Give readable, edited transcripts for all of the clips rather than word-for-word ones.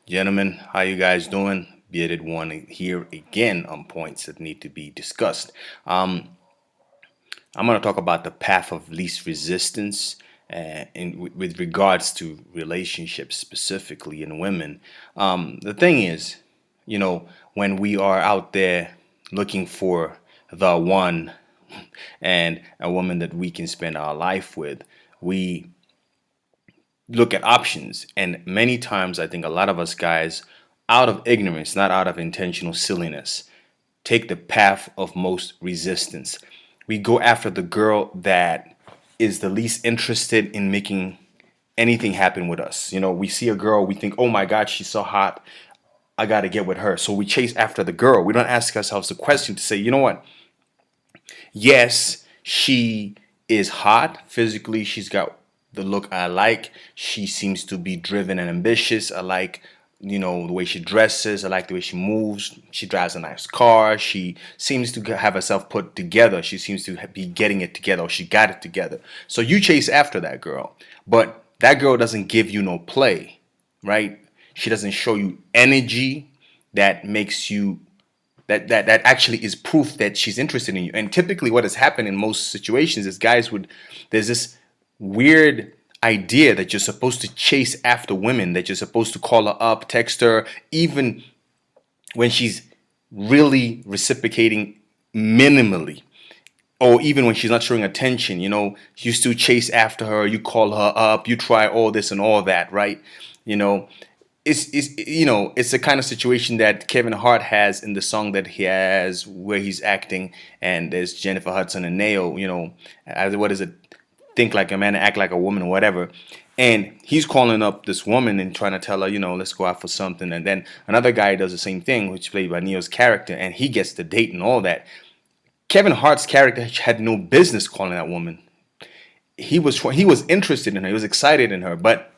Gentlemen, how you guys doing? Bearded one here again on points that need to be discussed. Um, I'm going to talk about the path of least resistance with regards to relationships, specifically in women. The thing is, when we are out there looking for the one and a woman that we can spend our life with, we look at options. And many times, I think a lot of us guys, out of ignorance, not out of intentional silliness, take the path of most resistance. We go after the girl that is the least interested in making anything happen with us. We see a girl, we think, oh my God, she's so hot. I got to get with her. So we chase after the girl. We don't ask ourselves the question to say, you know what? Yes, she is hot physically. She's got the look I like. She seems to be driven and ambitious. I like, the way she dresses. I like the way she moves. She drives a nice car. She seems to have herself put together. She seems to be getting it together, or she got it together. So you chase after that girl. But that girl doesn't give you no play, right? She doesn't show you energy that makes you that actually is proof that she's interested in you. And typically what has happened in most situations is guys would there's this weird idea that you're supposed to chase after women, that you're supposed to call her up, text her, even when she's really reciprocating minimally, or even when she's not showing attention. You still chase after her, you call her up, you try all this and all that, right? you know it's the kind of situation that Kevin Hart has in the song that he has where he's acting, and there's Jennifer Hudson and Neo. What is it? Think like a man, act like a woman, or whatever. And he's calling up this woman and trying to tell her, let's go out for something. And then another guy does the same thing, which is played by Neo's character, and he gets the date and all that. Kevin Hart's character had no business calling that woman. He was interested in her, he was excited in her, but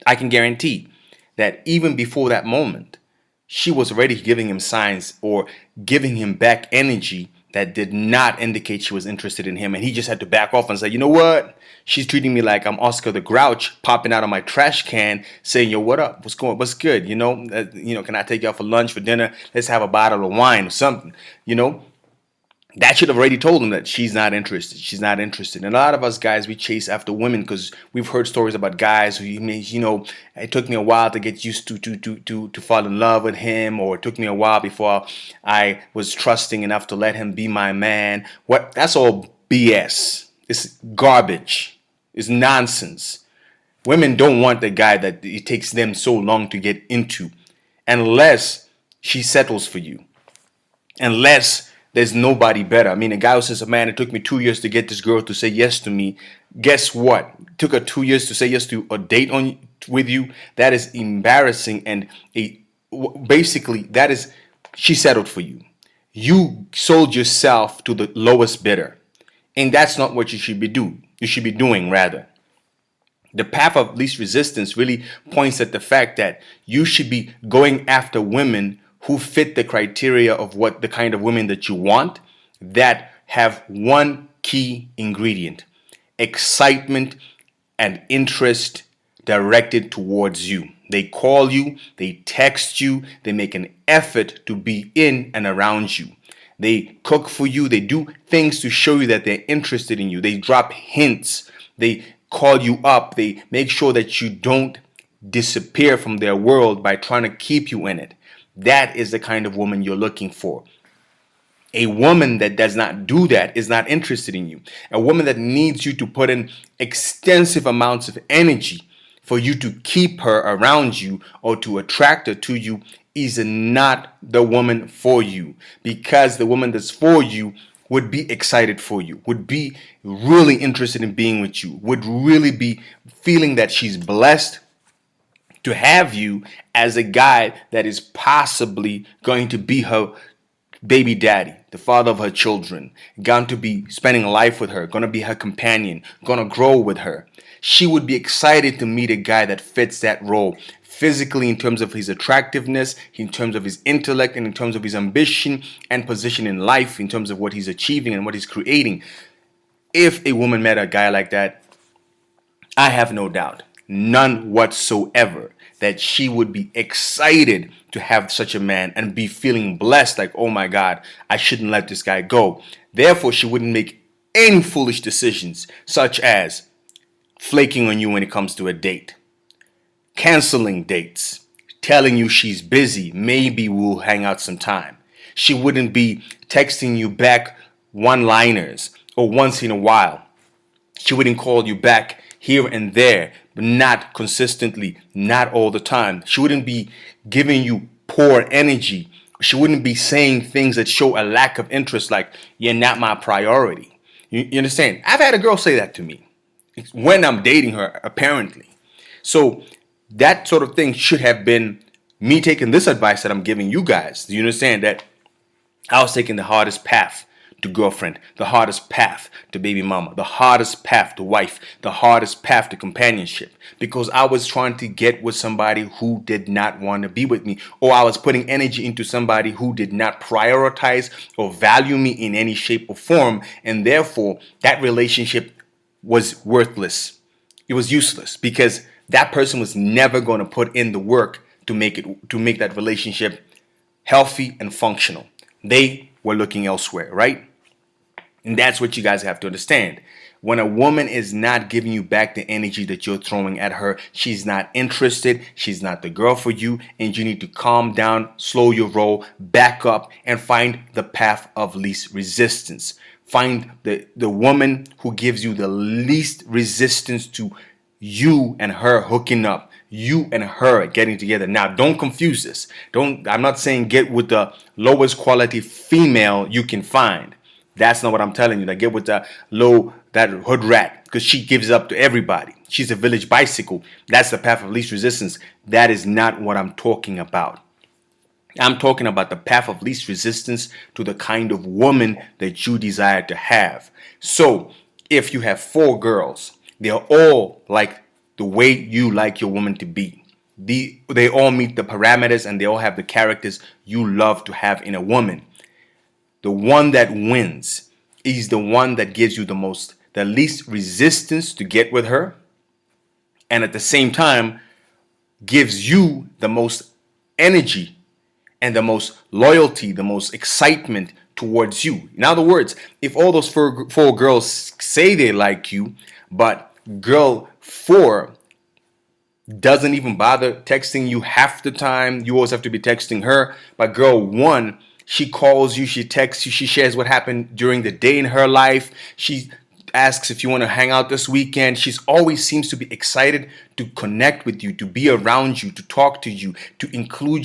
I can guarantee that even before that moment, she was already giving him signs or giving him back energy that did not indicate she was interested in him. And he just had to back off and say, you know what? She's treating me like I'm Oscar the Grouch, popping out of my trash can, saying, yo, what up? What's good? Can I take you out for lunch, for dinner? Let's have a bottle of wine or something. That should have already told him that she's not interested. She's not interested. And a lot of us guys, we chase after women because we've heard stories about guys who, it took me a while to get used to fall in love with him, or it took me a while before I was trusting enough to let him be my man. That's all BS. It's garbage. It's nonsense. Women don't want the guy that it takes them so long to get into, unless she settles for you, unless there's nobody better. I mean, a guy who says, man, it took me 2 years to get this girl to say yes to me. Guess what? It took her 2 years to say yes to a date with you. That is embarrassing, and basically that is, she settled for you. You sold yourself to the lowest bidder, and that's not what you should be doing. You should be doing rather. The path of least resistance really points at the fact that you should be going after women who fit the criteria of what the kind of women that you want, that have one key ingredient: excitement and interest directed towards you. They call you, they text you, they make an effort to be in and around you. They cook for you, they do things to show you that they're interested in you. They drop hints, they call you up, they make sure that you don't disappear from their world by trying to keep you in it. That is the kind of woman you're looking for. A woman that does not do that is not interested in you. A woman that needs you to put in extensive amounts of energy for you to keep her around you or to attract her to you is not the woman for you. Because the woman that's for you would be excited for you, would be really interested in being with you, would really be feeling that she's blessed to have you as a guy that is possibly going to be her baby daddy, the father of her children, going to be spending life with her, going to be her companion, going to grow with her. She would be excited to meet a guy that fits that role physically, in terms of his attractiveness, in terms of his intellect, and in terms of his ambition and position in life, in terms of what he's achieving and what he's creating. If a woman met a guy like that, I have no doubt, none whatsoever, that she would be excited to have such a man and be feeling blessed, like, oh my God, I shouldn't let this guy go. Therefore, she wouldn't make any foolish decisions, such as flaking on you when it comes to a date, canceling dates, telling you she's busy, maybe we'll hang out sometime. She wouldn't be texting you back one-liners or once in a while. She wouldn't call you back here and there, but not consistently, not all the time. She wouldn't be giving you poor energy. She wouldn't be saying things that show a lack of interest, like, you're not my priority. You understand? I've had a girl say that to me when I'm dating her, apparently. So that sort of thing should have been me taking this advice that I'm giving you guys. Do you understand that I was taking the hardest path to girlfriend, the hardest path to baby mama, the hardest path to wife, the hardest path to companionship, because I was trying to get with somebody who did not want to be with me, or I was putting energy into somebody who did not prioritize or value me in any shape or form, and therefore that relationship was worthless. It was useless because that person was never going to put in the work to make that relationship healthy and functional. They were looking elsewhere, right? And that's what you guys have to understand. When a woman is not giving you back the energy that you're throwing at her, she's not interested, she's not the girl for you, and you need to calm down, slow your roll, back up, and find the path of least resistance. Find the woman who gives you the least resistance to you and her hooking up, you and her getting together. Now, don't confuse this. I'm not saying get with the lowest quality female you can find. That's not what I'm telling you. Like, get with that hood rat, because she gives up to everybody. She's a village bicycle. That's the path of least resistance. That is not what I'm talking about. I'm talking about the path of least resistance to the kind of woman that you desire to have. So, if you have 4 girls, they're all like the way you like your woman to be. They all meet the parameters and they all have the characters you love to have in a woman. The one that wins is the one that gives you the least resistance to get with her, and at the same time gives you the most energy and the most loyalty, the most excitement towards you. In other words, if all those four girls say they like you, but girl 4 doesn't even bother texting you half the time, you always have to be texting her, but girl 1, she calls you, she texts you, she shares what happened during the day in her life. She asks if you want to hang out this weekend. She's always seems to be excited to connect with you, to be around you, to talk to you, to include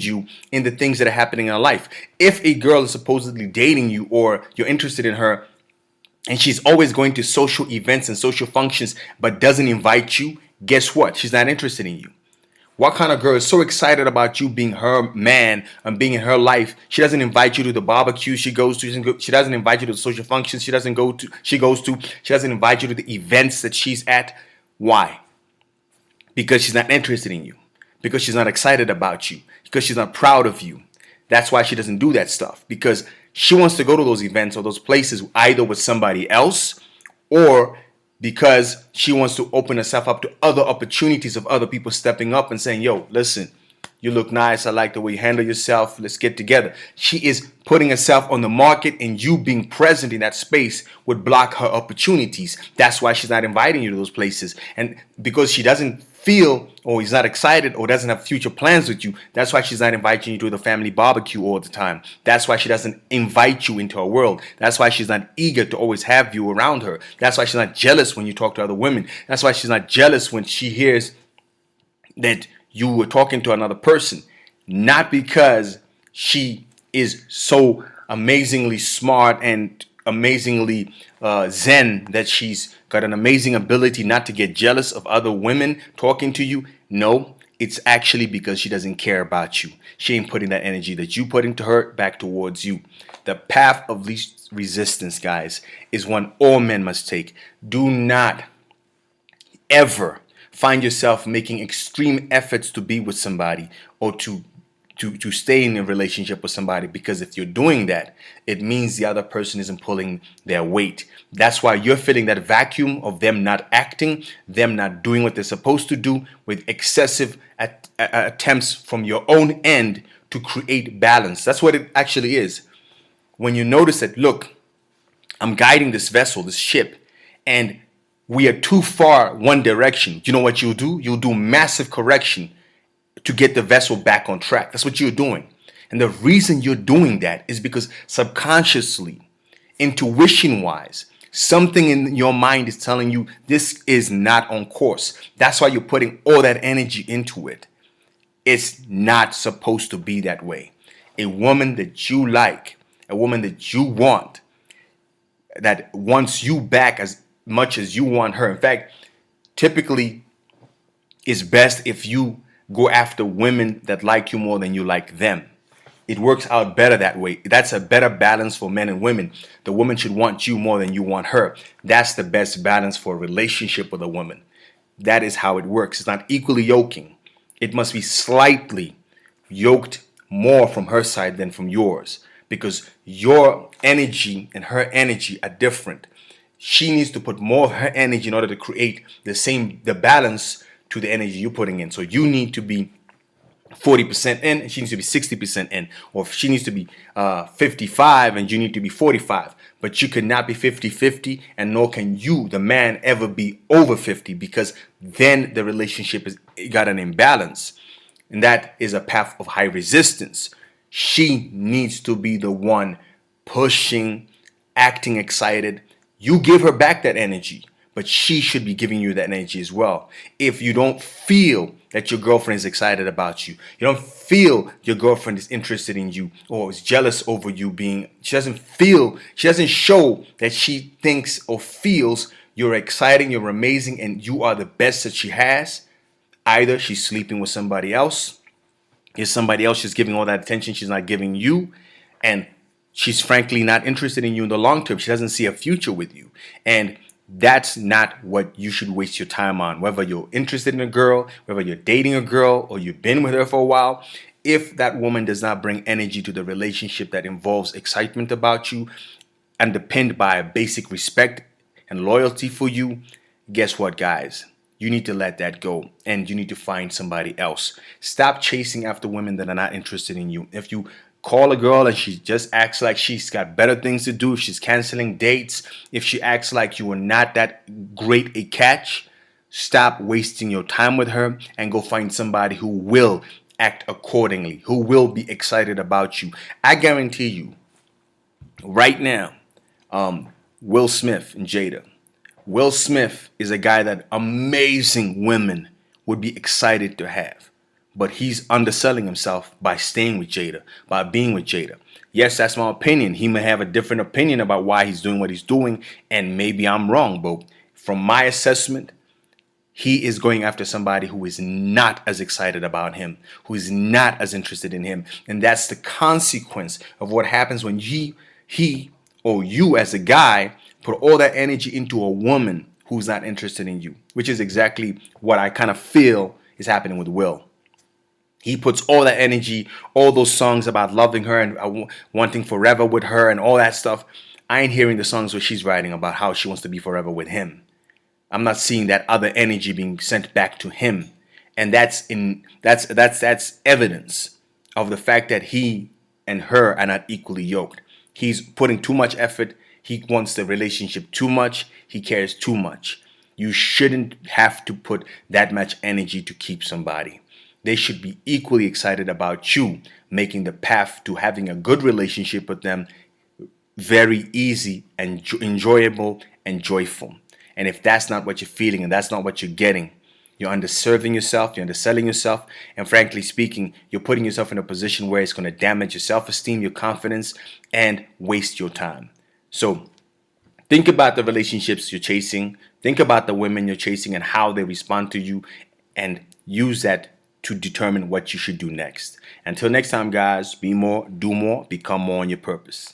you in the things that are happening in her life. If a girl is supposedly dating you or you're interested in her, and she's always going to social events and social functions but doesn't invite you, guess what? She's not interested in you. What kind of girl is so excited about you being her man and being in her life? She doesn't invite you to the barbecue she goes to. She doesn't invite you to the social functions she goes to. She doesn't invite you to the events that she's at. Why? Because she's not interested in you. Because she's not excited about you. Because she's not proud of you. That's why she doesn't do that stuff. Because she wants to go to those events or those places either with somebody else, or because she wants to open herself up to other opportunities of other people stepping up and saying, yo, listen, you look nice. I like the way you handle yourself. Let's get together. She is putting herself on the market, and you being present in that space would block her opportunities. That's why she's not inviting you to those places. And because she doesn't feel or is not excited or doesn't have future plans with you, that's why she's not inviting you to the family barbecue all the time. That's why she doesn't invite you into her world. That's why she's not eager to always have you around her. That's why she's not jealous when you talk to other women. That's why she's not jealous when she hears that you were talking to another person. Not because she is so amazingly smart and amazingly zen that she's got an amazing ability not to get jealous of other women talking to you. No, it's actually because she doesn't care about you. She ain't putting that energy that you put into her back towards you. The path of least resistance, guys, is one all men must take. Do not ever find yourself making extreme efforts to be with somebody or to to stay in a relationship with somebody, because if you're doing that, it means the other person isn't pulling their weight. That's why you're feeling that vacuum of them not acting, them not doing what they're supposed to do, with excessive attempts from your own end to create balance. That's what it actually is. When you notice that, look, I'm guiding this vessel, this ship, and we are too far one direction. You know what you'll do? You'll do massive correction to get the vessel back on track. That's what you're doing. And the reason you're doing that is because subconsciously, intuition wise, something in your mind is telling you this is not on course. That's why you're putting all that energy into it. It's not supposed to be that way. A woman that you like, a woman that you want, that wants you back as much as you want her. In fact, typically it's best if you go after women that like you more than you like them. It works out better that way. That's a better balance for men and women. The woman should want you more than you want her. That's the best balance for a relationship with a woman. That is how it works. It's not equally yoking. It must be slightly yoked more from her side than from yours, because your energy and her energy are different. She needs to put more of her energy in order to create the balance to the energy you're putting in. So you need to be 40% in, and she needs to be 60% in. Or if she needs to be 55 and you need to be 45. But you cannot be 50-50, and nor can you, the man, ever be over 50, because then the relationship is got an imbalance. And that is a path of high resistance. She needs to be the one pushing, acting excited. You give her back that energy, but she should be giving you that energy as well. If you don't feel that your girlfriend is excited about you, you don't feel your girlfriend is interested in you or is jealous over you she doesn't show that she thinks or feels you're exciting, you're amazing, and you are the best that she has, either she's sleeping with somebody else, is somebody else just giving all that attention she's not giving you, and she's frankly not interested in you in the long term. She doesn't see a future with you. And that's not what you should waste your time on. Whether you're interested in a girl, whether you're dating a girl, or you've been with her for a while, if that woman does not bring energy to the relationship that involves excitement about you, underpinned by a basic respect and loyalty for you, guess what, guys? You need to let that go, and you need to find somebody else. Stop chasing after women that are not interested in you. If you call a girl and she just acts like she's got better things to do, if she's canceling dates, if she acts like you are not that great a catch, stop wasting your time with her and go find somebody who will act accordingly, who will be excited about you. I guarantee you, right now, Will Smith and Jada. Will Smith is a guy that amazing women would be excited to have. But he's underselling himself by staying with Jada, by being with Jada. Yes, that's my opinion. He may have a different opinion about why he's doing what he's doing, and maybe I'm wrong, but from my assessment, he is going after somebody who is not as excited about him, who is not as interested in him. And that's the consequence of what happens when he or you as a guy put all that energy into a woman who's not interested in you, which is exactly what I kind of feel is happening with Will. He puts all that energy, all those songs about loving her and wanting forever with her and all that stuff. I ain't hearing the songs where she's writing about how she wants to be forever with him. I'm not seeing that other energy being sent back to him. And that's evidence of the fact that he and her are not equally yoked. He's putting too much effort. He wants the relationship too much. He cares too much. You shouldn't have to put that much energy to keep somebody. They should be equally excited about you, making the path to having a good relationship with them very easy and enjoyable and joyful. And if that's not what you're feeling and that's not what you're getting, you're underserving yourself, you're underselling yourself, and frankly speaking, you're putting yourself in a position where it's going to damage your self-esteem, your confidence, and waste your time. So think about the relationships you're chasing, think about the women you're chasing and how they respond to you, and use that to determine what you should do next. Until next time, guys, be more, do more, become more on your purpose.